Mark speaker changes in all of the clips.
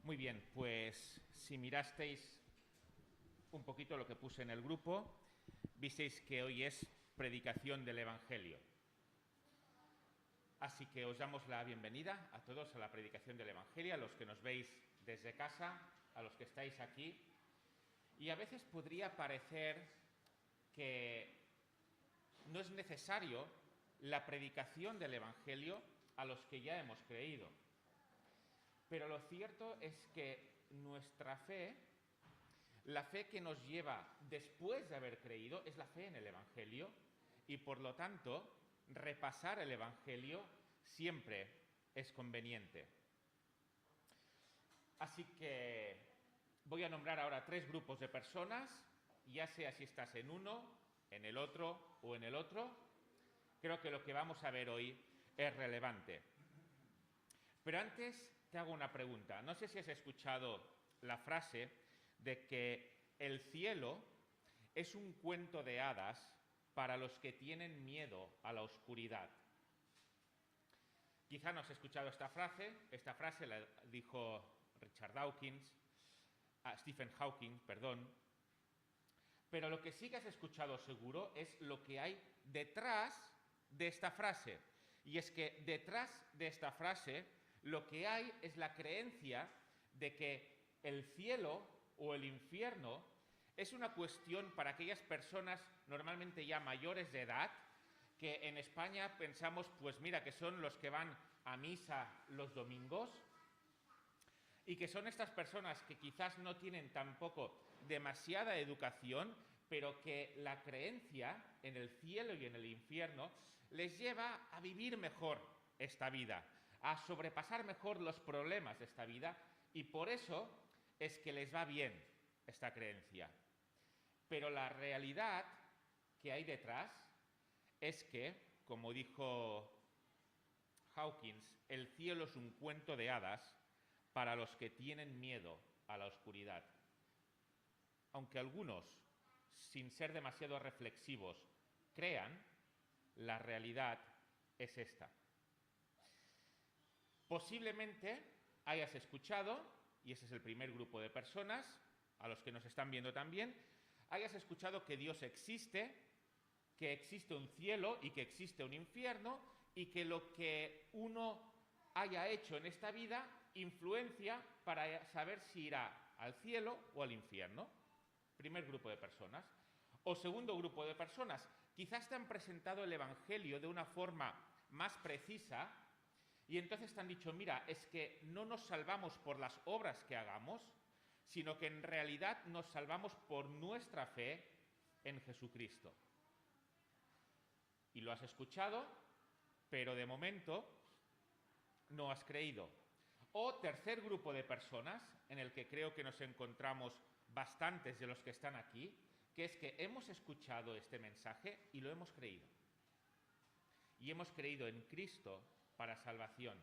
Speaker 1: Muy bien, pues si mirasteis un poquito lo que puse en el grupo, visteis que hoy es predicación del Evangelio. Así que os damos la bienvenida a todos a la predicación del Evangelio, a los que nos veis desde casa, a los que estáis aquí. Y a veces podría parecer que no es necesario la predicación del Evangelio a los que ya hemos creído. Pero lo cierto es que nuestra fe, la fe que nos lleva después de haber creído, es la fe en el Evangelio y por lo tanto repasar el Evangelio siempre es conveniente. Así que voy a nombrar ahora 3 grupos de personas, ya sea si estás en uno, en el otro o en el otro. Creo que lo que vamos a ver hoy es relevante. Pero antes te hago una pregunta. No sé si has escuchado la frase de que el cielo es un cuento de hadas para los que tienen miedo a la oscuridad. Quizá no has escuchado esta frase. Esta frase la dijo Stephen Hawking, pero lo que sí que has escuchado seguro es lo que hay detrás de esta frase. Y es que detrás de esta frase lo que hay es la creencia de que el cielo o el infierno es una cuestión para aquellas personas normalmente ya mayores de edad, que en España pensamos, pues mira, que son los que van a misa los domingos, y que son estas personas que quizás no tienen tampoco demasiada educación, pero que la creencia en el cielo y en el infierno les lleva a vivir mejor esta vida, a sobrepasar mejor los problemas de esta vida, y por eso es que les va bien esta creencia. Pero la realidad que hay detrás es que, como dijo Hawkins, el cielo es un cuento de hadas para los que tienen miedo a la oscuridad. Aunque algunos, sin ser demasiado reflexivos, crean, la realidad es esta. Posiblemente hayas escuchado, y ese es el primer grupo de personas, a los que nos están viendo también, hayas escuchado que Dios existe, que existe un cielo y que existe un infierno, y que lo que uno haya hecho en esta vida influencia para saber si irá al cielo o al infierno. Primer grupo de personas. O segundo grupo de personas, quizás te han presentado el Evangelio de una forma más precisa y entonces te han dicho, mira, es que no nos salvamos por las obras que hagamos, sino que en realidad nos salvamos por nuestra fe en Jesucristo. Y lo has escuchado, pero de momento no has creído. O tercer grupo de personas, en el que creo que nos encontramos bastantes de los que están aquí, que es que hemos escuchado este mensaje y lo hemos creído. Y hemos creído en Cristo para salvación.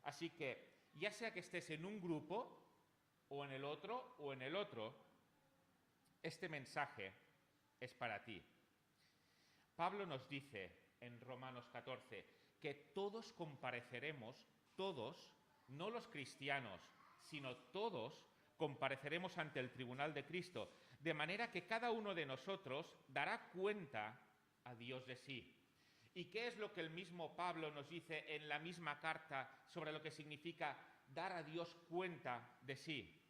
Speaker 1: Así que, ya sea que estés en un grupo, o en el otro, este mensaje es para ti. Pablo nos dice en Romanos 14 que todos compareceremos, todos, no los cristianos, sino todos compareceremos ante el tribunal de Cristo, de manera que cada uno de nosotros dará cuenta a Dios de sí. ¿Y qué es lo que el mismo Pablo nos dice en la misma carta sobre lo que significa dar a Dios cuenta de sí?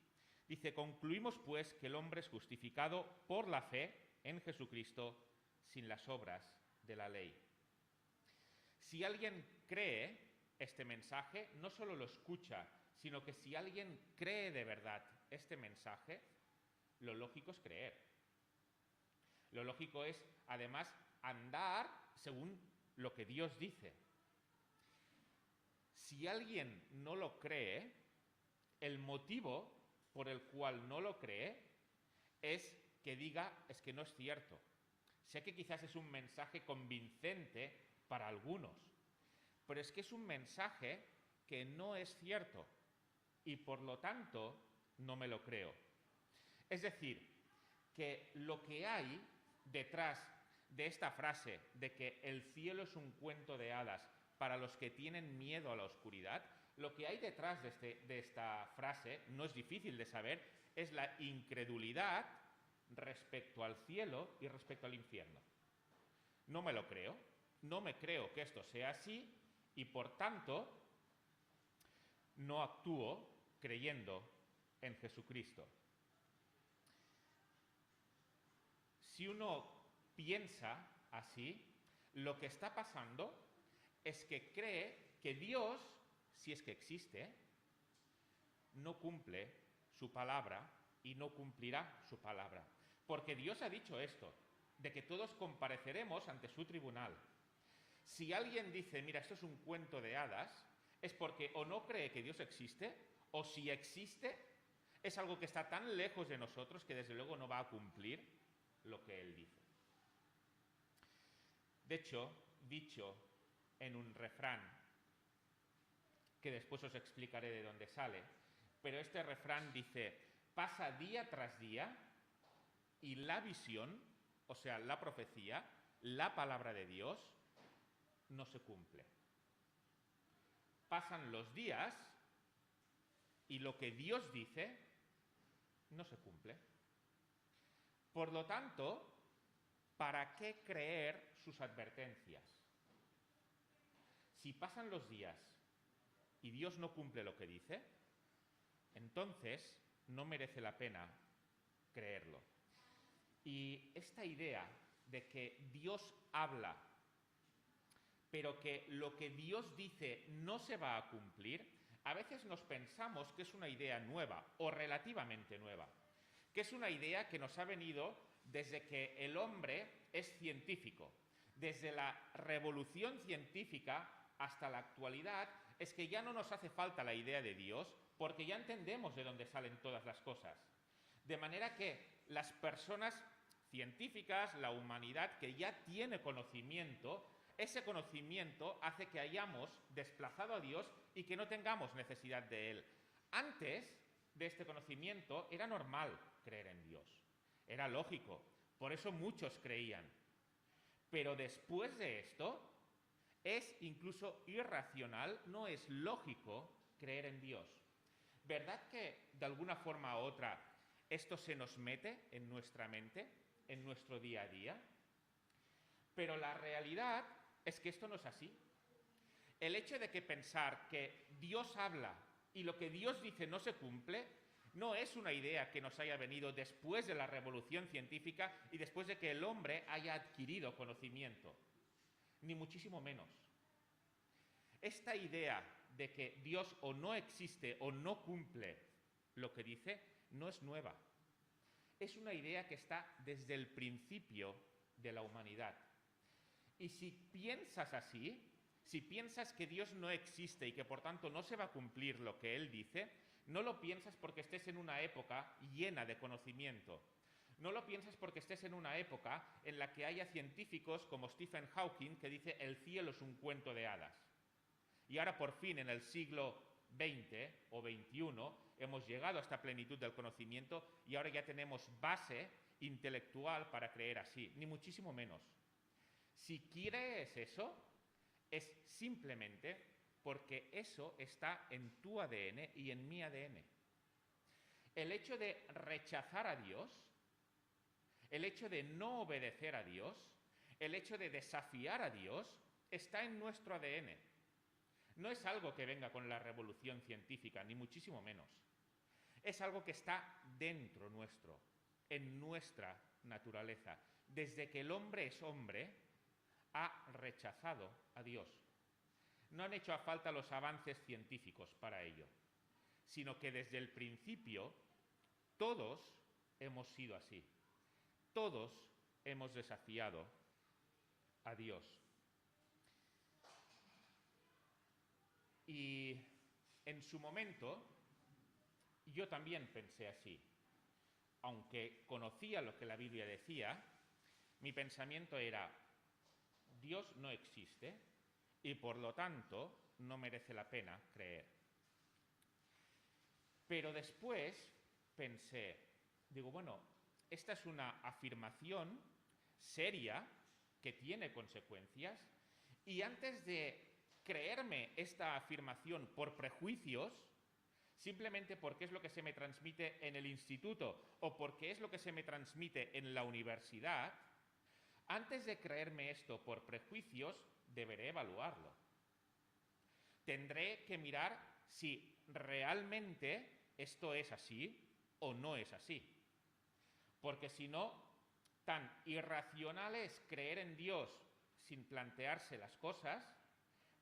Speaker 1: Dice, concluimos pues que el hombre es justificado por la fe en Jesucristo sin las obras de la ley. Si alguien cree este mensaje, no solo lo escucha, sino que si alguien cree de verdad este mensaje, lo lógico es creer. Lo lógico es, además, andar según lo que Dios dice. Si alguien no lo cree, el motivo por el cual no lo cree es que diga, es que no es cierto. Sé que quizás es un mensaje convincente para algunos, pero es que es un mensaje que no es cierto y por lo tanto no me lo creo. Es decir, que lo que hay detrás de esta frase de que el cielo es un cuento de hadas para los que tienen miedo a la oscuridad, Lo que hay detrás de esta frase, no es difícil de saber, es la incredulidad respecto al cielo y respecto al infierno. No me lo creo, no me creo que esto sea así y por tanto no actúo creyendo en Jesucristo. Si uno piensa así, lo que está pasando es que cree que Dios, si es que existe, no cumple su palabra y no cumplirá su palabra. Porque Dios ha dicho esto, de que todos compareceremos ante su tribunal. Si alguien dice, mira, esto es un cuento de hadas, es porque o no cree que Dios existe, o si existe, es algo que está tan lejos de nosotros que desde luego no va a cumplir lo que Él dice. De hecho, dicho en un refrán, que después os explicaré de dónde sale, pero este refrán dice, pasa día tras día y la visión, o sea, la profecía, la palabra de Dios, no se cumple. Pasan los días y lo que Dios dice no se cumple. Por lo tanto, ¿para qué creer sus advertencias? Si pasan los días y Dios no cumple lo que dice, entonces no merece la pena creerlo. Y esta idea de que Dios habla, pero que lo que Dios dice no se va a cumplir, a veces nos pensamos que es una idea nueva o relativamente nueva, que es una idea que nos ha venido desde que el hombre es científico. Desde la revolución científica hasta la actualidad es que ya no nos hace falta la idea de Dios porque ya entendemos de dónde salen todas las cosas. De manera que las personas científicas, la humanidad que ya tiene conocimiento, ese conocimiento hace que hayamos desplazado a Dios y que no tengamos necesidad de Él. Antes de este conocimiento era normal creer en Dios, era lógico, por eso muchos creían. Pero después de esto, es incluso irracional, no es lógico creer en Dios. ¿Verdad que de alguna forma u otra esto se nos mete en nuestra mente, en nuestro día a día? Pero la realidad es que esto no es así. El hecho de que pensar que Dios habla y lo que Dios dice no se cumple, no es una idea que nos haya venido después de la revolución científica y después de que el hombre haya adquirido conocimiento, ni muchísimo menos. Esta idea de que Dios o no existe o no cumple lo que dice no es nueva. Es una idea que está desde el principio de la humanidad. Y si piensas así, si piensas que Dios no existe y que por tanto no se va a cumplir lo que Él dice, no lo piensas porque estés en una época llena de conocimiento. No lo piensas porque estés en una época en la que haya científicos como Stephen Hawking que dice el cielo es un cuento de hadas. Y ahora por fin en el siglo XX o XXI hemos llegado a esta plenitud del conocimiento y ahora ya tenemos base intelectual para creer así, ni muchísimo menos. Si crees eso, es simplemente porque eso está en tu ADN y en mi ADN. El hecho de rechazar a Dios, el hecho de no obedecer a Dios, el hecho de desafiar a Dios, está en nuestro ADN. No es algo que venga con la revolución científica, ni muchísimo menos. Es algo que está dentro nuestro, en nuestra naturaleza. Desde que el hombre es hombre, ha rechazado a Dios. No han hecho a falta los avances científicos para ello, sino que desde el principio todos hemos sido así. Todos hemos desafiado a Dios. Y en su momento yo también pensé así. Aunque conocía lo que la Biblia decía, mi pensamiento era, Dios no existe y por lo tanto no merece la pena creer. Pero después pensé, digo, bueno, esta es una afirmación seria que tiene consecuencias y antes de creerme esta afirmación por prejuicios, simplemente porque es lo que se me transmite en el instituto o porque es lo que se me transmite en la universidad, antes de creerme esto por prejuicios, deberé evaluarlo. Tendré que mirar si realmente esto es así o no es así. Porque si no, tan irracional es creer en Dios sin plantearse las cosas,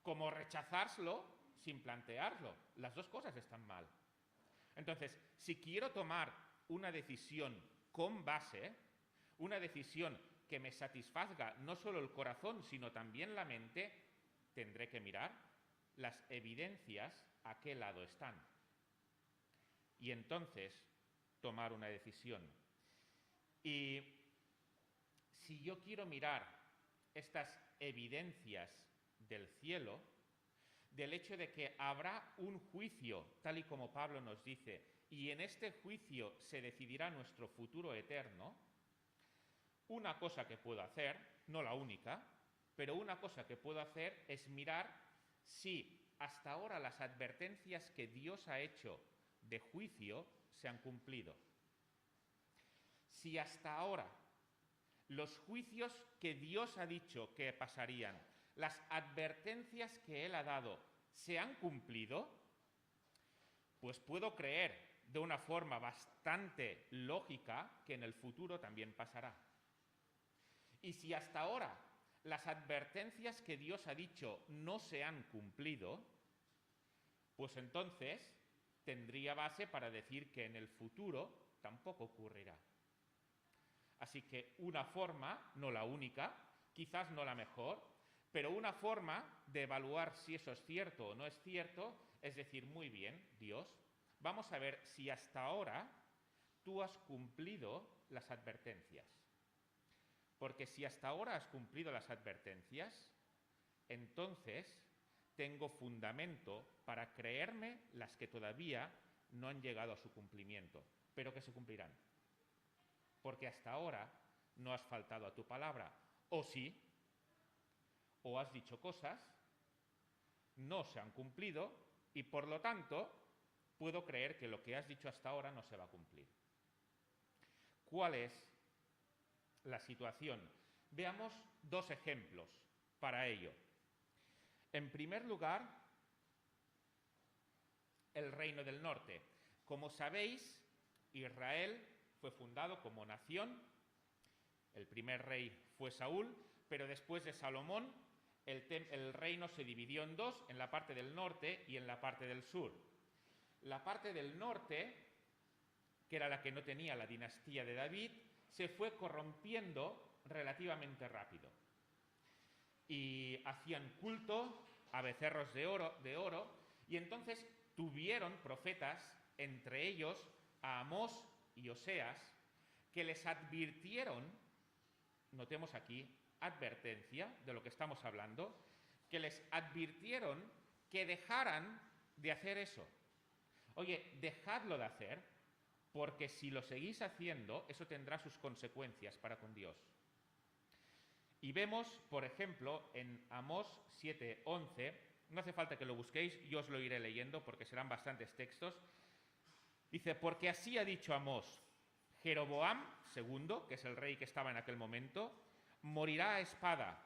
Speaker 1: como rechazarlo sin plantearlo. Las dos cosas están mal. Entonces, si quiero tomar una decisión con base, una decisión que me satisfaga no solo el corazón, sino también la mente, tendré que mirar las evidencias a qué lado están. Y entonces tomar una decisión. Y si yo quiero mirar estas evidencias del cielo, del hecho de que habrá un juicio, tal y como Pablo nos dice, y en este juicio se decidirá nuestro futuro eterno, una cosa que puedo hacer, no la única, pero una cosa que puedo hacer es mirar si hasta ahora las advertencias que Dios ha hecho de juicio se han cumplido. Si hasta ahora los juicios que Dios ha dicho que pasarían, las advertencias que Él ha dado, se han cumplido, pues puedo creer de una forma bastante lógica que en el futuro también pasará. Y si hasta ahora las advertencias que Dios ha dicho no se han cumplido, pues entonces tendría base para decir que en el futuro tampoco ocurrirá. Así que una forma, no la única, quizás no la mejor, pero una forma de evaluar si eso es cierto o no es cierto es decir, muy bien, Dios, vamos a ver si hasta ahora tú has cumplido las advertencias. Porque si hasta ahora has cumplido las advertencias, entonces tengo fundamento para creerme las que todavía no han llegado a su cumplimiento, pero que se cumplirán. Porque hasta ahora no has faltado a tu palabra, o sí, o has dicho cosas, no se han cumplido, y por lo tanto puedo creer que lo que has dicho hasta ahora no se va a cumplir. ¿Cuál es la situación? Veamos dos ejemplos para ello. En primer lugar, el Reino del Norte. Como sabéis, Israel fue fundado como nación. El primer rey fue Saúl, pero después de Salomón el reino se dividió en dos, en la parte del norte y en la parte del sur. La parte del norte, que era la que no tenía la dinastía de David, se fue corrompiendo relativamente rápido. Y hacían culto a becerros de oro, y entonces tuvieron profetas, entre ellos a Amós y Oseas, que les advirtieron, notemos aquí, advertencia de lo que estamos hablando, que les advirtieron que dejaran de hacer eso. Oye, dejadlo de hacer, porque si lo seguís haciendo, eso tendrá sus consecuencias para con Dios. Y vemos, por ejemplo, en Amós 7:11, no hace falta que lo busquéis, yo os lo iré leyendo porque serán bastantes textos. Dice, porque así ha dicho Amós, Jeroboam II, que es el rey que estaba en aquel momento, morirá a espada,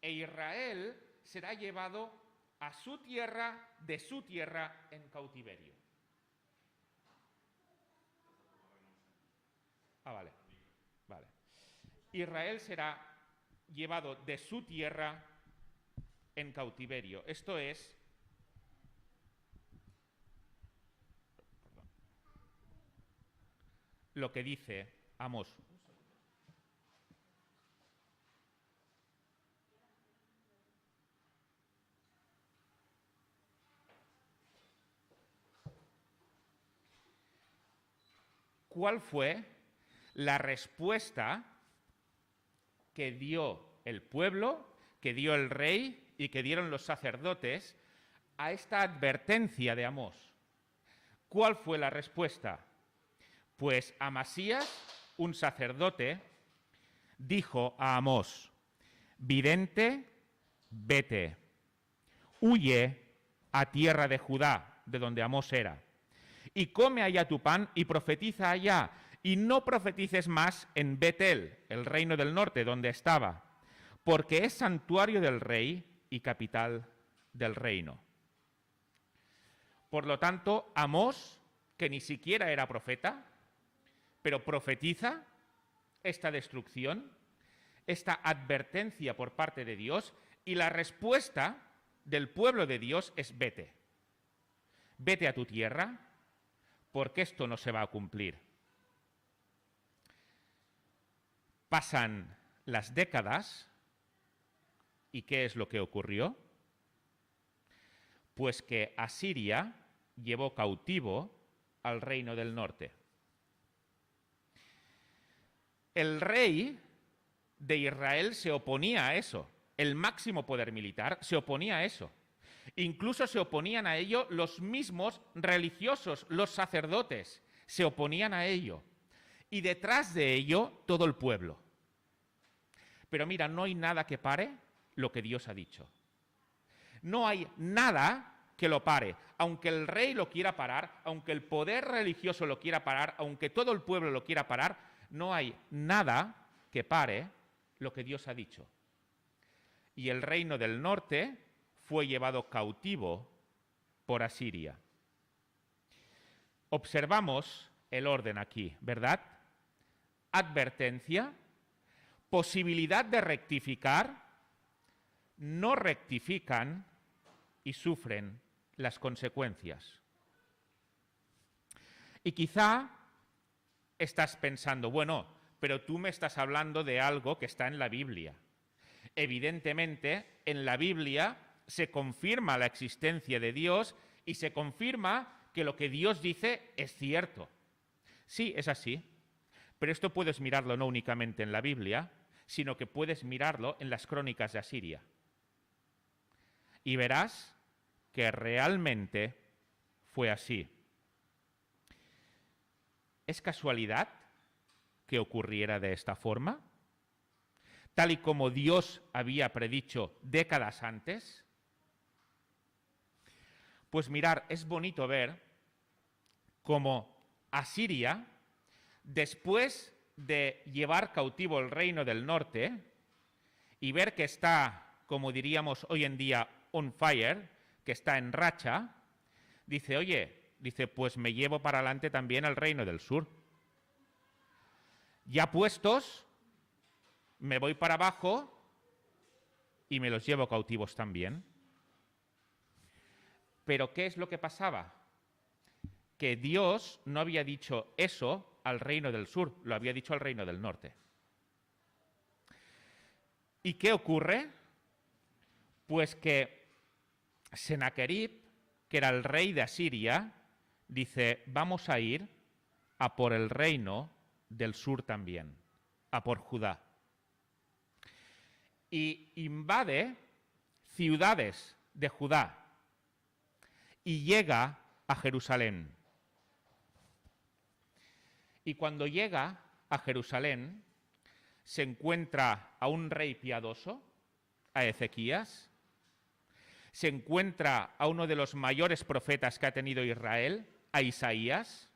Speaker 1: e Israel será llevado a su tierra, de su tierra, en cautiverio. Vale. Israel será llevado de su tierra en cautiverio. Esto es lo que dice Amós. ¿Cuál fue la respuesta que dio el pueblo, que dio el rey y que dieron los sacerdotes a esta advertencia de Amós? ¿Cuál fue la respuesta? Pues Amasías, un sacerdote, dijo a Amós, vidente, vete, huye a tierra de Judá, de donde Amós era, y come allá tu pan y profetiza allá, y no profetices más en Betel, el reino del norte, donde estaba, porque es santuario del rey y capital del reino. Por lo tanto, Amós, que ni siquiera era profeta, pero profetiza esta destrucción, esta advertencia por parte de Dios, y la respuesta del pueblo de Dios es vete. Vete a tu tierra, porque esto no se va a cumplir. Pasan las décadas, ¿y qué es lo que ocurrió? Pues que Asiria llevó cautivo al reino del norte. El rey de Israel se oponía a eso. El máximo poder militar se oponía a eso. Incluso se oponían a ello los mismos religiosos, los sacerdotes, se oponían a ello. Y detrás de ello, todo el pueblo. Pero mira, no hay nada que pare lo que Dios ha dicho. No hay nada que lo pare. Aunque el rey lo quiera parar, aunque el poder religioso lo quiera parar, aunque todo el pueblo lo quiera parar, no hay nada que pare lo que Dios ha dicho. Y el reino del norte fue llevado cautivo por Asiria. Observamos el orden aquí, ¿verdad? Advertencia, posibilidad de rectificar, no rectifican y sufren las consecuencias. Y quizá estás pensando, bueno, pero tú me estás hablando de algo que está en la Biblia. Evidentemente, en la Biblia se confirma la existencia de Dios y se confirma que lo que Dios dice es cierto. Sí, es así. Pero esto puedes mirarlo no únicamente en la Biblia, sino que puedes mirarlo en las crónicas de Asiria. Y verás que realmente fue así. ¿Es casualidad que ocurriera de esta forma? Tal y como Dios había predicho décadas antes. Pues mirar, es bonito ver cómo Asiria, después de llevar cautivo el reino del norte y ver que está, como diríamos hoy en día, on fire, que está en racha, dice, oye, pues me llevo para adelante también al reino del sur. Ya puestos, me voy para abajo y me los llevo cautivos también. Pero ¿qué es lo que pasaba? Que Dios no había dicho eso al reino del sur, lo había dicho al reino del norte. ¿Y qué ocurre? Pues que Senaquerib, que era el rey de Asiria, dice, vamos a ir a por el reino del sur también, a por Judá. Y invade ciudades de Judá y llega a Jerusalén. Y cuando llega a Jerusalén, se encuentra a un rey piadoso, a Ezequías, se encuentra a uno de los mayores profetas que ha tenido Israel, a Isaías,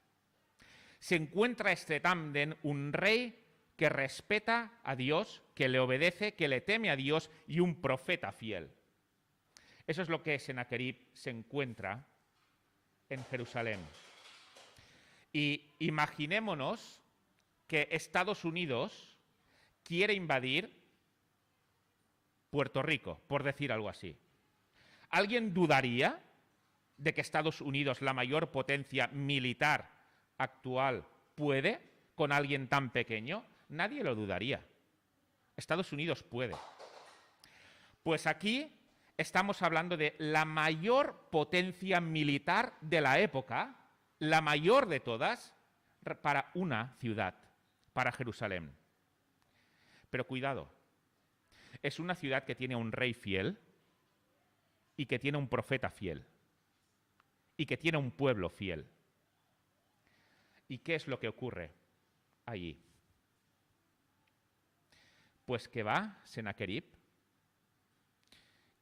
Speaker 1: se encuentra este tándem, un rey que respeta a Dios, que le obedece, que le teme a Dios y un profeta fiel. Eso es lo que Senaquerib se encuentra en Jerusalén. Y imaginémonos que Estados Unidos quiere invadir Puerto Rico, por decir algo así. ¿Alguien dudaría de que Estados Unidos, la mayor potencia militar actual, puede con alguien tan pequeño? Nadie lo dudaría. Estados Unidos puede. Pues aquí estamos hablando de la mayor potencia militar de la época, la mayor de todas, para una ciudad, para Jerusalén. Pero cuidado, es una ciudad que tiene un rey fiel y que tiene un profeta fiel y que tiene un pueblo fiel. ¿Y qué es lo que ocurre allí? Pues que va Senaquerib,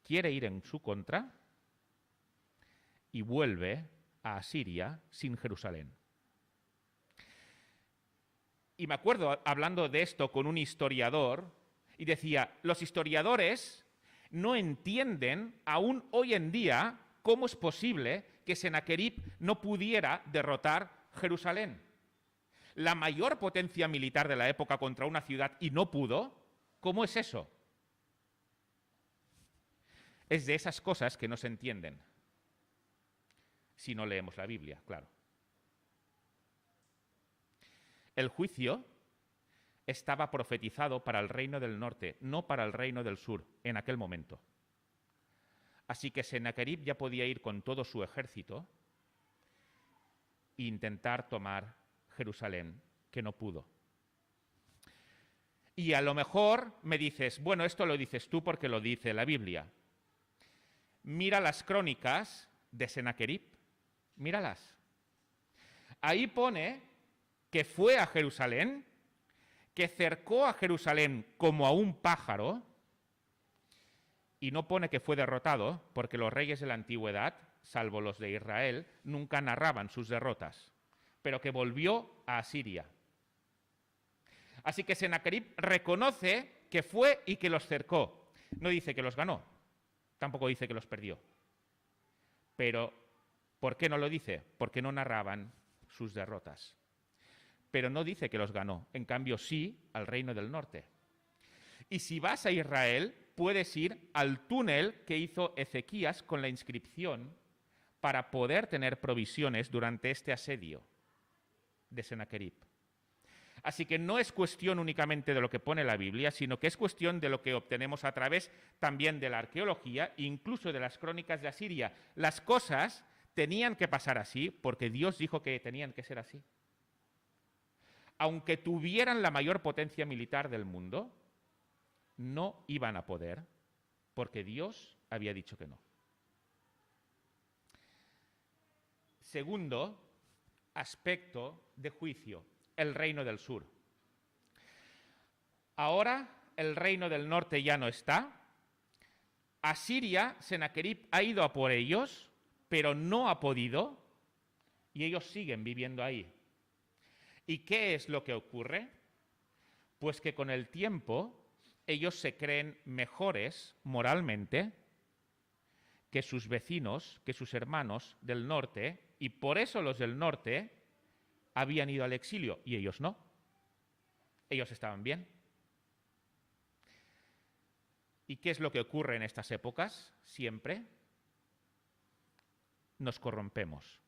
Speaker 1: quiere ir en su contra y vuelve a Asiria sin Jerusalén. Y me acuerdo hablando de esto con un historiador y decía, los historiadores no entienden aún hoy en día cómo es posible que Sennacherib no pudiera derrotar Jerusalén. La mayor potencia militar de la época contra una ciudad y no pudo, ¿cómo es eso? Es de esas cosas que no se entienden si no leemos la Biblia, claro. El juicio estaba profetizado para el reino del norte, no para el reino del sur, en aquel momento. Así que Sennacherib ya podía ir con todo su ejército e intentar tomar Jerusalén, que no pudo. Y a lo mejor me dices, bueno, esto lo dices tú porque lo dice la Biblia. Mira las crónicas de Sennacherib, míralas. Ahí pone que fue a Jerusalén, que cercó a Jerusalén como a un pájaro, y no pone que fue derrotado, porque los reyes de la antigüedad, salvo los de Israel, nunca narraban sus derrotas, pero que volvió a Asiria. Así que Sennacherib reconoce que fue y que los cercó. No dice que los ganó, tampoco dice que los perdió. Pero, ¿por qué no lo dice? Porque no narraban sus derrotas. Pero no dice que los ganó, en cambio sí al reino del norte. Y si vas a Israel, puedes ir al túnel que hizo Ezequías con la inscripción para poder tener provisiones durante este asedio de Sennacherib. Así que no es cuestión únicamente de lo que pone la Biblia, sino que es cuestión de lo que obtenemos a través también de la arqueología, incluso de las crónicas de Asiria. Las cosas tenían que pasar así porque Dios dijo que tenían que ser así. Aunque tuvieran la mayor potencia militar del mundo, no iban a poder, porque Dios había dicho que no. Segundo aspecto de juicio, el reino del sur. Ahora el reino del norte ya no está. Asiria, Sennacherib ha ido a por ellos, pero no ha podido, y ellos siguen viviendo ahí. ¿Y qué es lo que ocurre? Pues que con el tiempo ellos se creen mejores moralmente que sus vecinos, que sus hermanos del norte, y por eso los del norte habían ido al exilio y ellos no. Ellos estaban bien. ¿Y qué es lo que ocurre en estas épocas? Siempre nos corrompemos.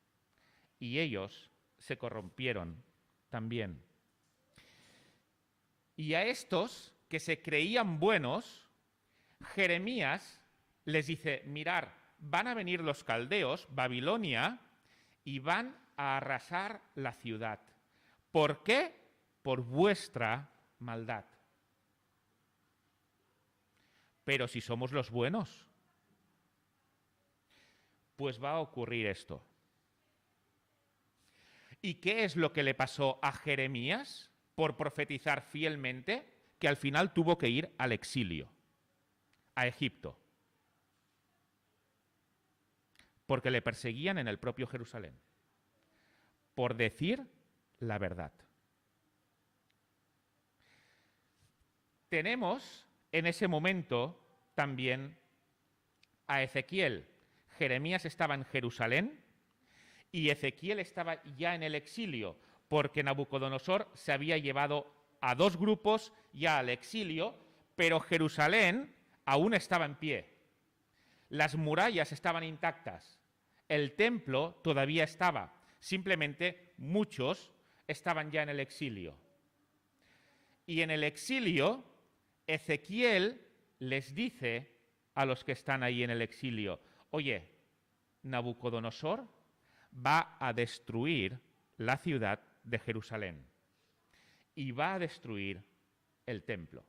Speaker 1: Y ellos se corrompieron también. Y a estos que se creían buenos, Jeremías les dice, mirar, van a venir los caldeos, Babilonia, y van a arrasar la ciudad. ¿Por qué? Por vuestra maldad. Pero si somos los buenos, pues va a ocurrir esto. ¿Y qué es lo que le pasó a Jeremías por profetizar fielmente? Que al final tuvo que ir al exilio, a Egipto, porque le perseguían en el propio Jerusalén, por decir la verdad. Tenemos en ese momento también a Ezequiel. Jeremías estaba en Jerusalén y Ezequiel estaba ya en el exilio, porque Nabucodonosor se había llevado a dos grupos ya al exilio, pero Jerusalén aún estaba en pie. Las murallas estaban intactas, el templo todavía estaba, simplemente muchos estaban ya en el exilio. Y en el exilio, Ezequiel les dice a los que están ahí en el exilio, oye, Nabucodonosor va a destruir la ciudad de Jerusalén y va a destruir el templo.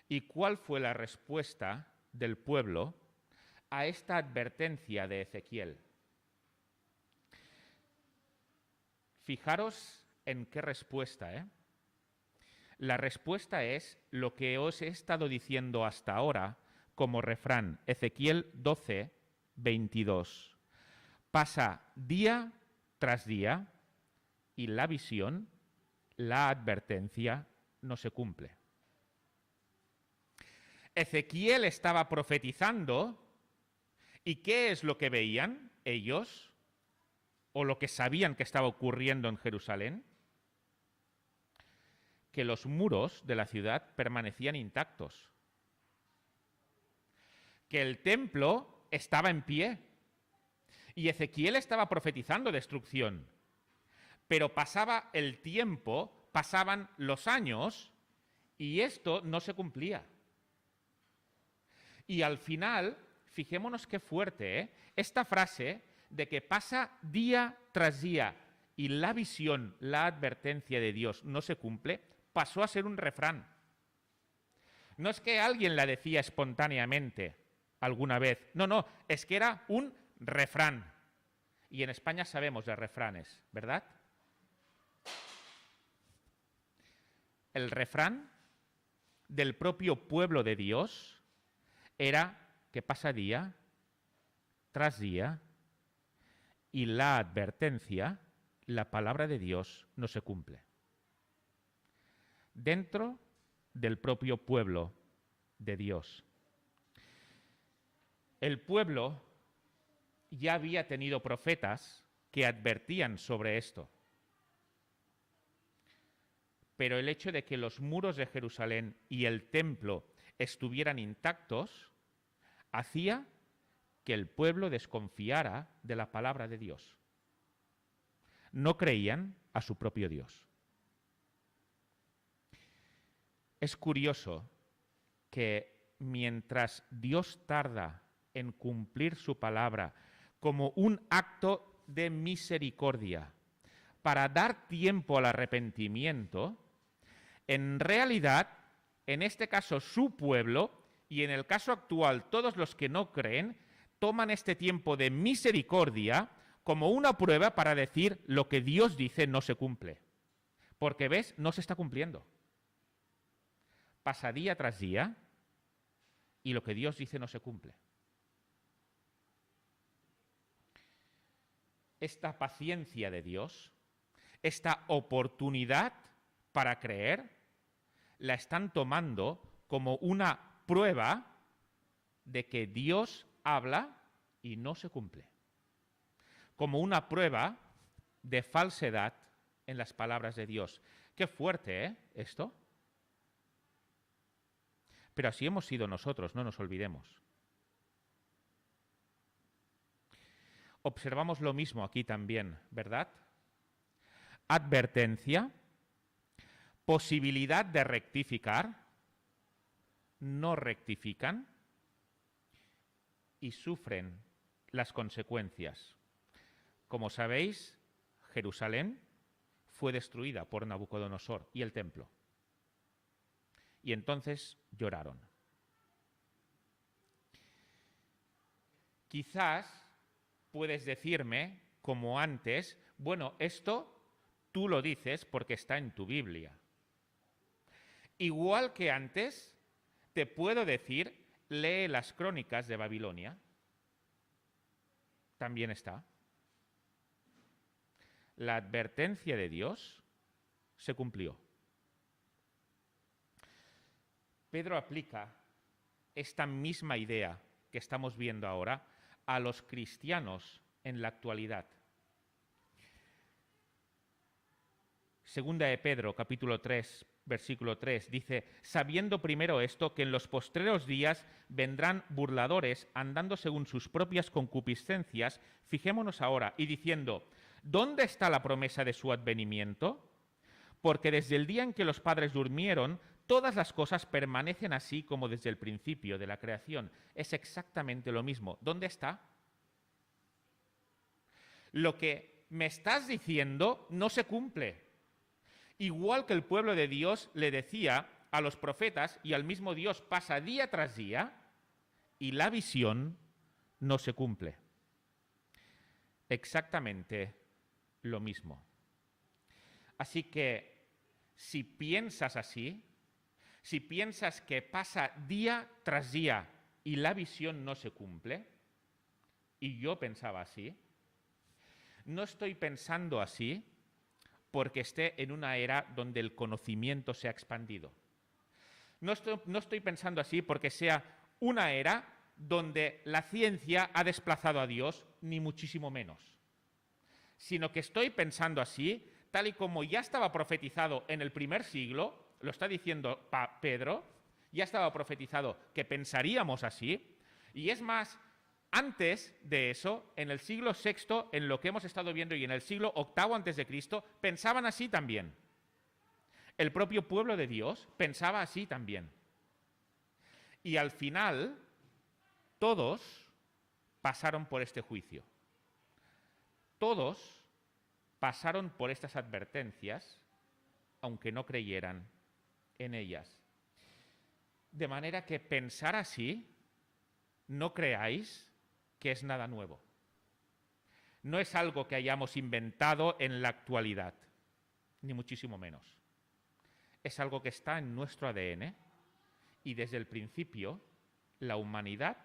Speaker 1: ¿Y cuál fue la respuesta del pueblo a esta advertencia de Ezequiel? Fijaros en qué respuesta, ¿eh? La respuesta es lo que os he estado diciendo hasta ahora como refrán. Ezequiel 12, 22. Pasa día tras día y la visión, la advertencia, no se cumple. Ezequiel estaba profetizando, ¿y qué es lo que veían ellos? ¿O lo que sabían que estaba ocurriendo en Jerusalén? Que los muros de la ciudad permanecían intactos. Que el templo estaba en pie. Y Ezequiel estaba profetizando destrucción. Pero pasaba el tiempo, pasaban los años, y esto no se cumplía. Y al final, fijémonos qué fuerte, ¿eh? Esta frase de que pasa día tras día y la visión, la advertencia de Dios no se cumple, pasó a ser un refrán. No es que alguien la decía espontáneamente alguna vez, no, es que era un refrán. Y en España sabemos de refranes, ¿verdad? El refrán del propio pueblo de Dios era que pasa día tras día y la advertencia, la palabra de Dios, no se cumple. Dentro del propio pueblo de Dios. El pueblo ya había tenido profetas que advertían sobre esto. Pero el hecho de que los muros de Jerusalén y el templo estuvieran intactos hacía que el pueblo desconfiara de la palabra de Dios. No creían a su propio Dios. Es curioso que mientras Dios tarda en cumplir su palabra como un acto de misericordia para dar tiempo al arrepentimiento, en realidad, en este caso su pueblo, y en el caso actual todos los que no creen, toman este tiempo de misericordia como una prueba para decir lo que Dios dice no se cumple. Porque, ¿ves? No se está cumpliendo. Pasa día tras día y lo que Dios dice no se cumple. Esta paciencia de Dios, esta oportunidad para creer, la están tomando como una prueba de que Dios habla y no se cumple. Como una prueba de falsedad en las palabras de Dios. Qué fuerte, ¿eh? Esto. Pero así hemos sido nosotros, no nos olvidemos. Observamos lo mismo aquí también, ¿verdad? Advertencia, posibilidad de rectificar, no rectifican y sufren las consecuencias. Como sabéis, Jerusalén fue destruida por Nabucodonosor y el templo. Y entonces lloraron. Quizás puedes decirme, como antes, bueno, esto tú lo dices porque está en tu Biblia. Igual que antes, te puedo decir, lee las crónicas de Babilonia. También está. La advertencia de Dios se cumplió. Pedro aplica esta misma idea que estamos viendo ahora a los cristianos en la actualidad. Segunda de Pedro, capítulo 3, versículo 3, dice, sabiendo primero esto, que en los postreros días vendrán burladores, andando según sus propias concupiscencias, fijémonos ahora, y diciendo, ¿dónde está la promesa de su advenimiento? Porque desde el día en que los padres durmieron, todas las cosas permanecen así como desde el principio de la creación. Es exactamente lo mismo. ¿Dónde está? Lo que me estás diciendo no se cumple. Igual que el pueblo de Dios le decía a los profetas y al mismo Dios pasa día tras día y la visión no se cumple. Exactamente lo mismo. Así que si piensas así, si piensas que pasa día tras día y la visión no se cumple, y yo pensaba así. No estoy pensando así porque esté en una era donde el conocimiento se ha expandido. No estoy pensando así porque sea una era donde la ciencia ha desplazado a Dios, ni muchísimo menos. Sino que estoy pensando así, tal y como ya estaba profetizado en el primer siglo, lo está diciendo Pedro, ya estaba profetizado que pensaríamos así, y es más, antes de eso, en el siglo VI, en lo que hemos estado viendo, y en el siglo VIII antes de Cristo, pensaban así también. El propio pueblo de Dios pensaba así también. Y al final, todos pasaron por este juicio. Todos pasaron por estas advertencias, aunque no creyeran en ellas. De manera que pensar así, no creáis que es nada nuevo. No es algo que hayamos inventado en la actualidad, ni muchísimo menos. Es algo que está en nuestro ADN y desde el principio la humanidad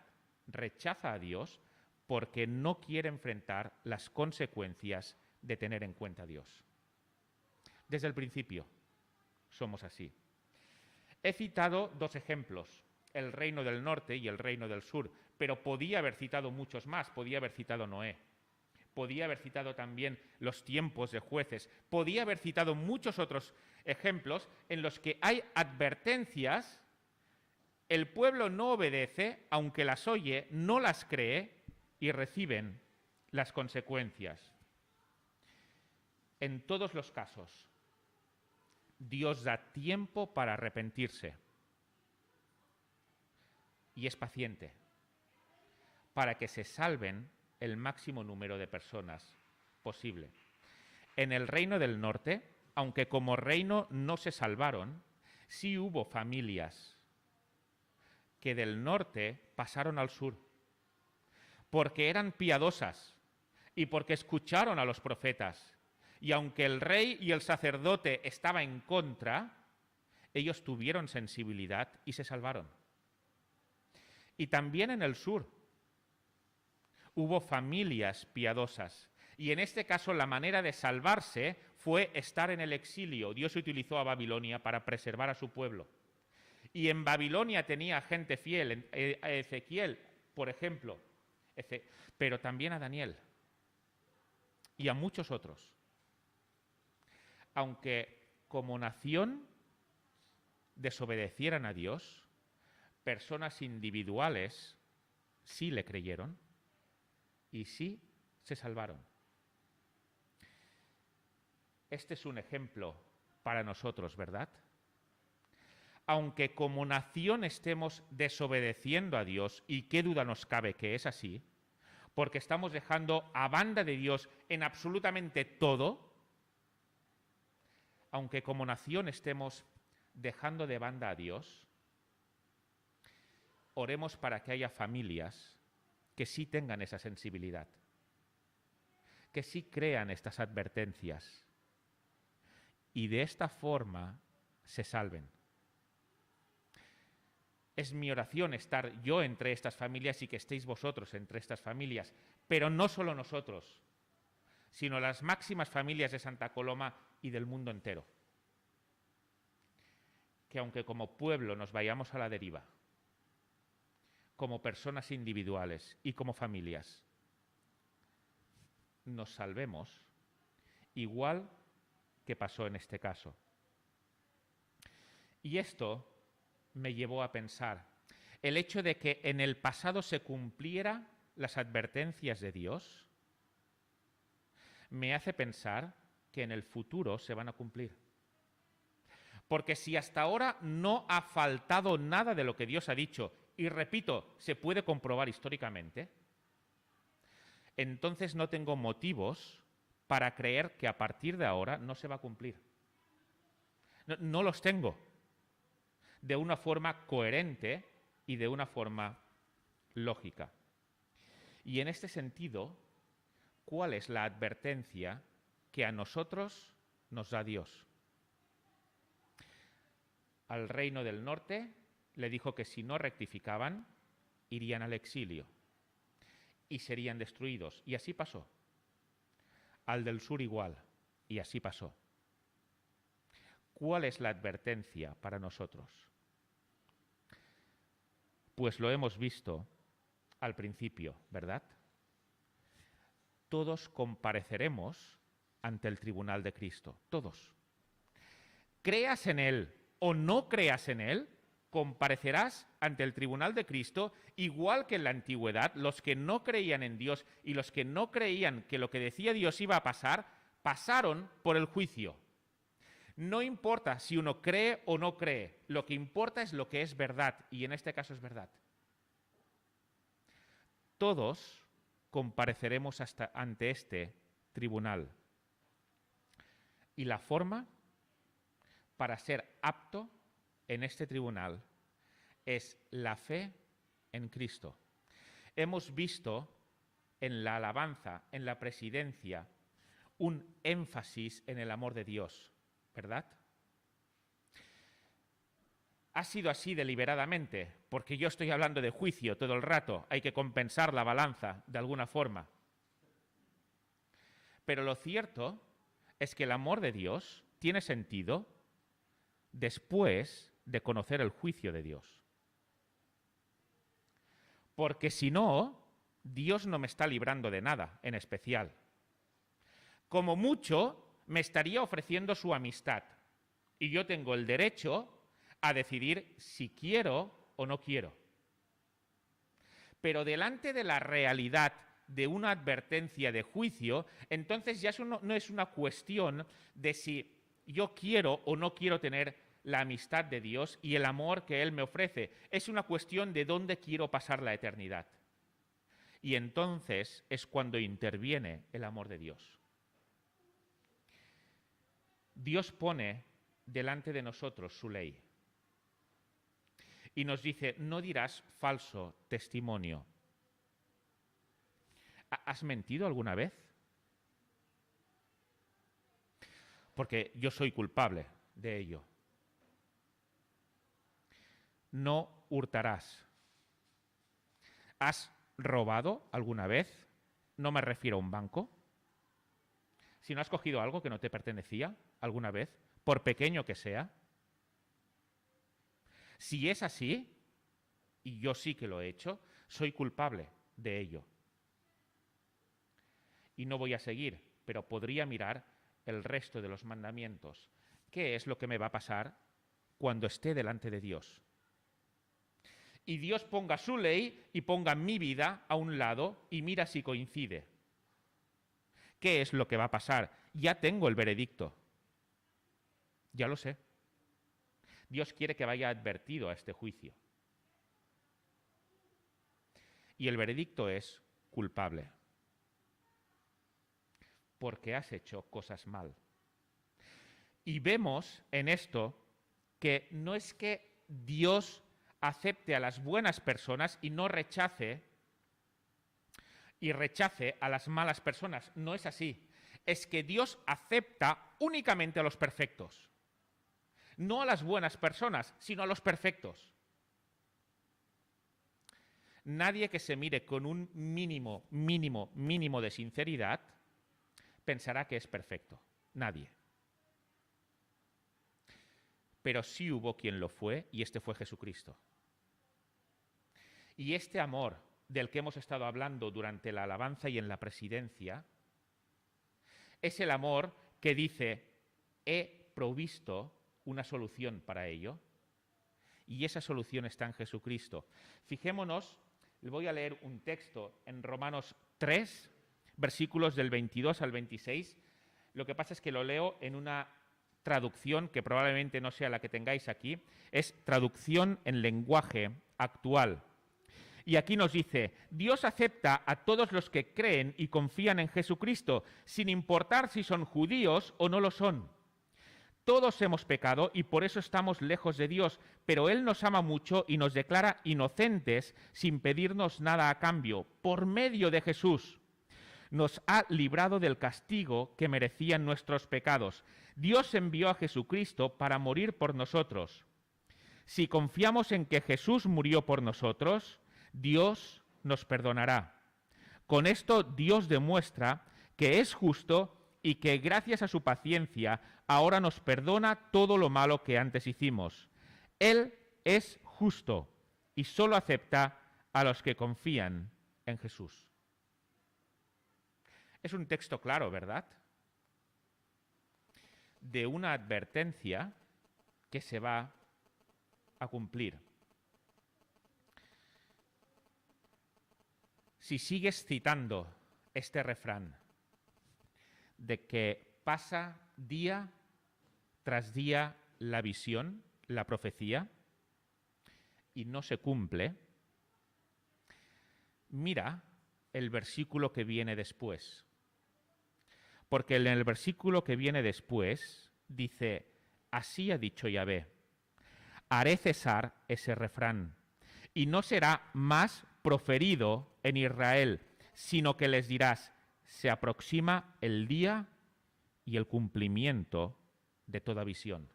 Speaker 1: rechaza a Dios porque no quiere enfrentar las consecuencias de tener en cuenta a Dios. Desde el principio somos así. He citado dos ejemplos, el reino del norte y el reino del sur, pero podía haber citado muchos más, podía haber citado Noé, podía haber citado también los tiempos de jueces, podía haber citado muchos otros ejemplos en los que hay advertencias, el pueblo no obedece, aunque las oye, no las cree y reciben las consecuencias. En todos los casos, Dios da tiempo para arrepentirse y es paciente para que se salven el máximo número de personas posible. En el reino del norte, aunque como reino no se salvaron, sí hubo familias que del norte pasaron al sur, porque eran piadosas y porque escucharon a los profetas. Y aunque el rey y el sacerdote estaban en contra, ellos tuvieron sensibilidad y se salvaron. Y también en el sur hubo familias piadosas. Y en este caso la manera de salvarse fue estar en el exilio. Dios utilizó a Babilonia para preservar a su pueblo. Y en Babilonia tenía gente fiel, a Ezequiel, por ejemplo, pero también a Daniel y a muchos otros. Aunque como nación desobedecieran a Dios, personas individuales sí le creyeron y sí se salvaron. Este es un ejemplo para nosotros, ¿verdad? Aunque como nación estemos desobedeciendo a Dios, y qué duda nos cabe que es así, porque estamos dejando a banda de Dios en absolutamente todo, aunque como nación estemos dejando de banda a Dios, oremos para que haya familias que sí tengan esa sensibilidad, que sí crean estas advertencias y de esta forma se salven. Es mi oración estar yo entre estas familias y que estéis vosotros entre estas familias, pero no solo nosotros, sino las máximas familias de Santa Coloma y del mundo entero. Que aunque como pueblo nos vayamos a la deriva, como personas individuales y como familias, nos salvemos igual que pasó en este caso. Y esto me llevó a pensar, el hecho de que en el pasado se cumplieran las advertencias de Dios, me hace pensar que en el futuro se van a cumplir. Porque si hasta ahora no ha faltado nada de lo que Dios ha dicho, y repito, se puede comprobar históricamente, entonces no tengo motivos para creer que a partir de ahora no se va a cumplir. No los tengo de una forma coherente y de una forma lógica. Y en este sentido, ¿cuál es la advertencia que a nosotros nos da Dios? Al reino del norte le dijo que si no rectificaban, irían al exilio. y serían destruidos. Y así pasó. Al del sur igual, y así pasó. ¿Cuál es la advertencia para nosotros? Pues lo hemos visto al principio, ¿verdad? Todos compareceremos ante el tribunal de Cristo, todos. Creas en Él o no creas en Él, comparecerás ante el tribunal de Cristo, igual que en la antigüedad, los que no creían en Dios y los que no creían que lo que decía Dios iba a pasar, pasaron por el juicio. No importa si uno cree o no cree, lo que importa es lo que es verdad, y en este caso es verdad. Todos compareceremos ante este tribunal. Y la forma para ser apto en este tribunal es la fe en Cristo. Hemos visto en la alabanza, en la presidencia, un énfasis en el amor de Dios, ¿verdad? Ha sido así deliberadamente, porque yo estoy hablando de juicio todo el rato, hay que compensar la balanza de alguna forma. Pero lo cierto es que el amor de Dios tiene sentido después de conocer el juicio de Dios. Porque si no, Dios no me está librando de nada en especial. Como mucho, me estaría ofreciendo su amistad. Y yo tengo el derecho a decidir si quiero o no quiero. Pero delante de la realidad de una advertencia de juicio, entonces ya no es una cuestión de si yo quiero o no quiero tener la amistad de Dios y el amor que Él me ofrece. Es una cuestión de dónde quiero pasar la eternidad. Y entonces es cuando interviene el amor de Dios. Dios pone delante de nosotros su ley y nos dice, no dirás falso testimonio. ¿Has mentido alguna vez? Porque yo soy culpable de ello. No hurtarás. ¿Has robado alguna vez? No me refiero a un banco. Si no has cogido algo que no te pertenecía alguna vez, por pequeño que sea. Si es así, y yo sí que lo he hecho, soy culpable de ello. Y no voy a seguir, pero podría mirar el resto de los mandamientos. ¿Qué es lo que me va a pasar cuando esté delante de Dios? Y Dios ponga su ley y ponga mi vida a un lado y mira si coincide. ¿Qué es lo que va a pasar? Ya tengo el veredicto. Ya lo sé. Dios quiere que vaya advertido a este juicio. Y el veredicto es culpable. Porque has hecho cosas mal. Y vemos en esto que no es que Dios acepte a las buenas personas y no rechace a las malas personas. No es así. Es que Dios acepta únicamente a los perfectos. No a las buenas personas, sino a los perfectos. Nadie que se mire con un mínimo de sinceridad pensará que es perfecto. Nadie. Pero sí hubo quien lo fue, y este fue Jesucristo. Y este amor del que hemos estado hablando durante la alabanza y en la presidencia, es el amor que dice, he provisto una solución para ello, y esa solución está en Jesucristo. Fijémonos, le voy a leer un texto en Romanos 3, versículos del 22 al 26. Lo que pasa es que lo leo en una traducción que probablemente no sea la que tengáis aquí, es traducción en lenguaje actual. Y aquí nos dice, Dios acepta a todos los que creen y confían en Jesucristo, sin importar si son judíos o no lo son. Todos hemos pecado y por eso estamos lejos de Dios, pero Él nos ama mucho y nos declara inocentes sin pedirnos nada a cambio, por medio de Jesús. Nos ha librado del castigo que merecían nuestros pecados. Dios envió a Jesucristo para morir por nosotros. Si confiamos en que Jesús murió por nosotros, Dios nos perdonará. Con esto Dios demuestra que es justo y que gracias a su paciencia ahora nos perdona todo lo malo que antes hicimos. Él es justo y solo acepta a los que confían en Jesús. Es un texto claro, ¿verdad? De una advertencia que se va a cumplir. Si sigues citando este refrán de que pasa día tras día la visión, la profecía, y no se cumple, mira el versículo que viene después. Porque en el versículo que viene después dice, así ha dicho Yahvé, haré cesar ese refrán, y no será más proferido en Israel, sino que les dirás, se aproxima el día y el cumplimiento de toda visión.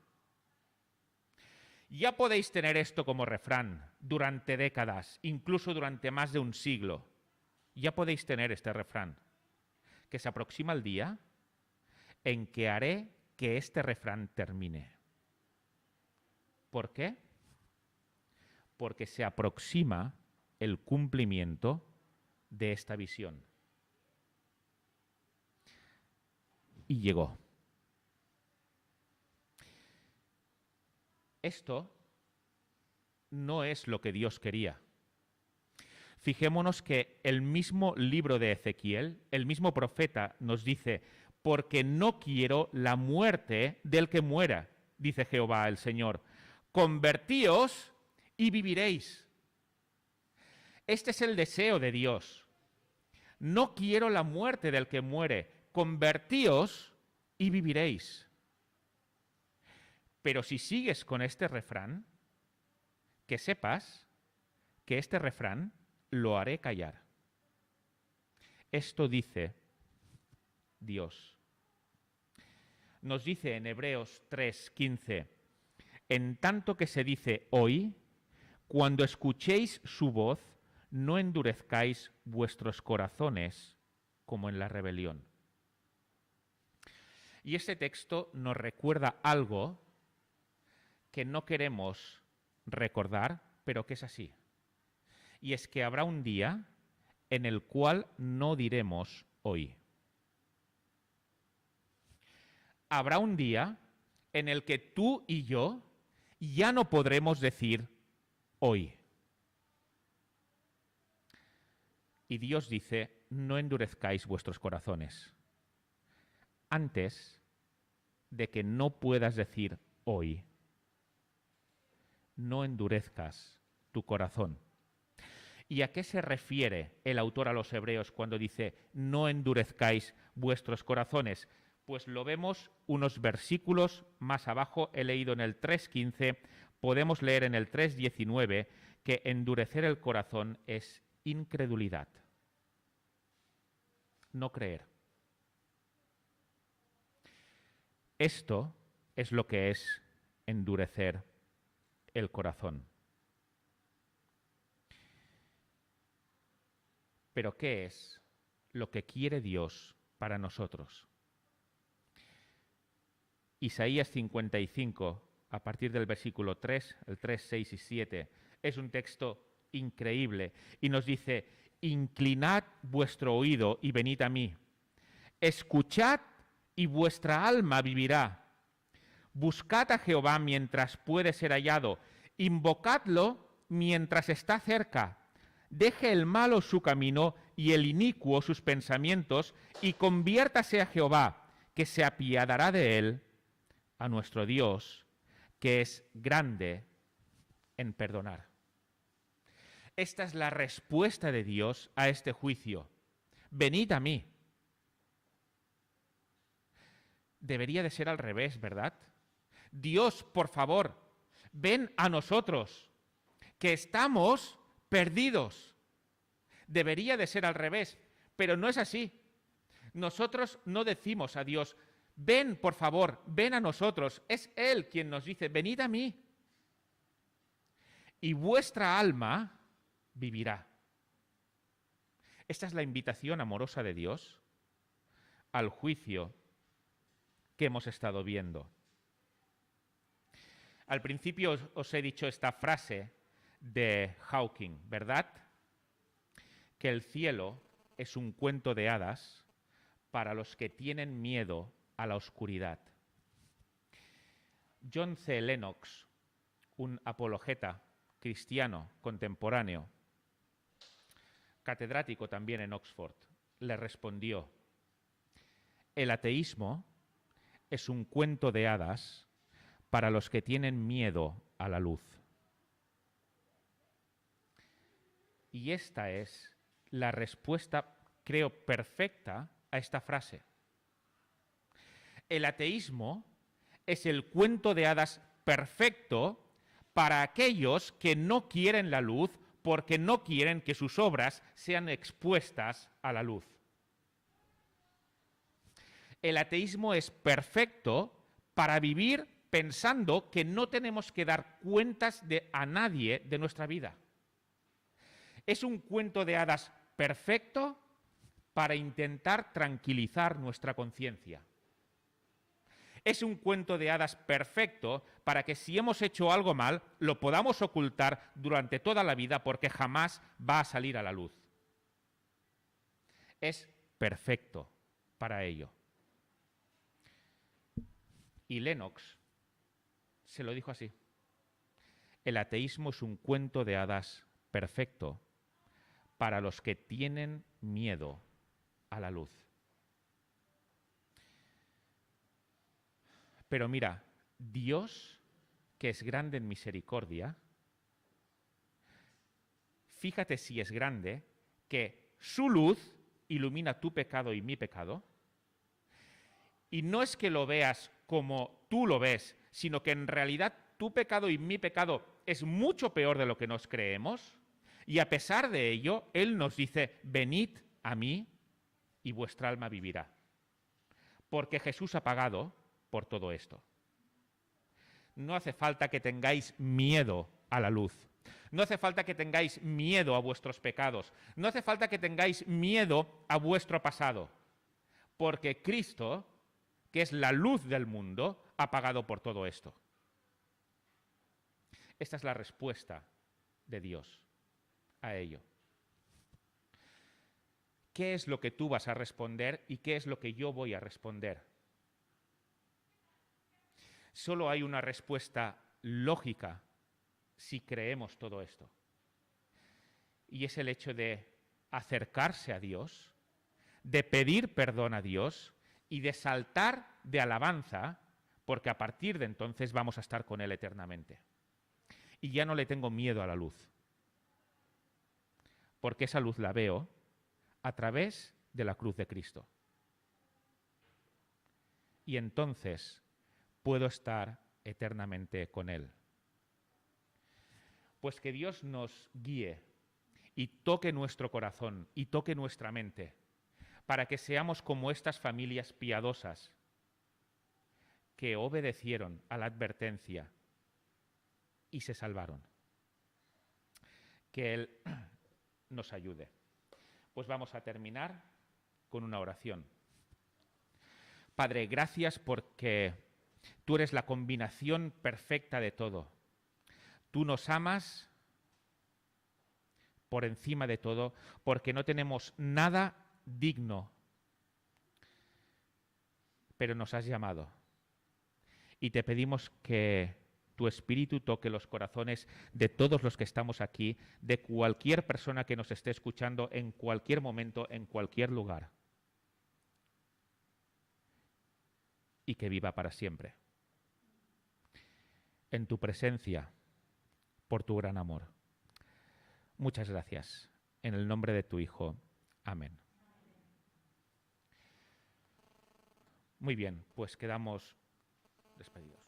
Speaker 1: Ya podéis tener esto como refrán durante décadas, incluso durante más de un siglo. Ya podéis tener este refrán, que se aproxima el día en que haré que este refrán termine. ¿Por qué? Porque se aproxima el cumplimiento de esta visión. Y llegó. Esto no es lo que Dios quería. Fijémonos que el mismo libro de Ezequiel, el mismo profeta nos dice, porque no quiero la muerte del que muera, dice Jehová el Señor. Convertíos y viviréis. Este es el deseo de Dios. No quiero la muerte del que muere. Convertíos y viviréis. Pero si sigues con este refrán, que sepas que este refrán lo haré callar. Esto dice Dios. Nos dice en Hebreos 3:15, en tanto que se dice hoy, cuando escuchéis su voz, no endurezcáis vuestros corazones como en la rebelión. Y este texto nos recuerda algo que no queremos recordar, pero que es así. Y es que habrá un día en el cual no diremos hoy. Habrá un día en el que tú y yo ya no podremos decir hoy. Y Dios dice, no endurezcáis vuestros corazones. Antes de que no puedas decir hoy, no endurezcas tu corazón. ¿Y a qué se refiere el autor a los hebreos cuando dice no endurezcáis vuestros corazones? Pues lo vemos unos versículos más abajo, he leído en el 3:15, podemos leer en el 3:19 que endurecer el corazón es incredulidad, no creer. Esto es lo que es endurecer el corazón. Pero ¿qué es lo que quiere Dios para nosotros? Isaías 55, a partir del versículo 3, el 3, 6 y 7, es un texto increíble y nos dice, inclinad vuestro oído y venid a mí. Escuchad y vuestra alma vivirá. Buscad a Jehová mientras puede ser hallado. Invocadlo mientras está cerca. Deje el malo su camino y el inicuo sus pensamientos y conviértase a Jehová, que se apiadará de él, a nuestro Dios, que es grande en perdonar. Esta es la respuesta de Dios a este juicio. Venid a mí. Debería de ser al revés, ¿verdad? Dios, por favor, ven a nosotros, que estamos perdidos. Debería de ser al revés, pero no es así. Nosotros no decimos a Dios, ven, por favor, ven a nosotros. Es Él quien nos dice, venid a mí. Y vuestra alma vivirá. Esta es la invitación amorosa de Dios al juicio que hemos estado viendo. Al principio os he dicho esta frase de Hawking, ¿verdad? Que el cielo es un cuento de hadas para los que tienen miedo a la oscuridad. John C. Lennox, un apologeta cristiano contemporáneo, catedrático también en Oxford, le respondió: el ateísmo es un cuento de hadas para los que tienen miedo a la luz. Y esta es la respuesta, creo, perfecta a esta frase. El ateísmo es el cuento de hadas perfecto para aquellos que no quieren la luz porque no quieren que sus obras sean expuestas a la luz. El ateísmo es perfecto para vivir pensando que no tenemos que dar cuentas a nadie de nuestra vida. Es un cuento de hadas perfecto para intentar tranquilizar nuestra conciencia. Es un cuento de hadas perfecto para que si hemos hecho algo mal, lo podamos ocultar durante toda la vida porque jamás va a salir a la luz. Es perfecto para ello. Y Lennox se lo dijo así: el ateísmo es un cuento de hadas perfecto para los que tienen miedo a la luz. Pero mira, Dios, que es grande en misericordia, fíjate si es grande, que su luz ilumina tu pecado y mi pecado, y no es que lo veas como tú lo ves, sino que en realidad tu pecado y mi pecado es mucho peor de lo que nos creemos, y a pesar de ello, Él nos dice: venid a mí y vuestra alma vivirá. Porque Jesús ha pagado por todo esto. No hace falta que tengáis miedo a la luz. No hace falta que tengáis miedo a vuestros pecados. No hace falta que tengáis miedo a vuestro pasado. Porque Cristo, que es la luz del mundo, ha pagado por todo esto. Esta es la respuesta de Dios a ello. ¿Qué es lo que tú vas a responder y qué es lo que yo voy a responder? Solo hay una respuesta lógica si creemos todo esto. Y es el hecho de acercarse a Dios, de pedir perdón a Dios y de saltar de alabanza, porque a partir de entonces vamos a estar con Él eternamente. Y ya no le tengo miedo a la luz, porque esa luz la veo a través de la cruz de Cristo. Y entonces puedo estar eternamente con Él. Pues que Dios nos guíe y toque nuestro corazón y toque nuestra mente para que seamos como estas familias piadosas que obedecieron a la advertencia y se salvaron. Que Él nos ayude. Pues vamos a terminar con una oración. Padre, gracias porque tú eres la combinación perfecta de todo. Tú nos amas por encima de todo porque no tenemos nada digno, pero nos has llamado. Y te pedimos que tu Espíritu toque los corazones de todos los que estamos aquí, de cualquier persona que nos esté escuchando en cualquier momento, en cualquier lugar. Y que viva para siempre. En tu presencia, por tu gran amor. Muchas gracias. En el nombre de tu Hijo. Amén. Muy bien, pues quedamos despedidos.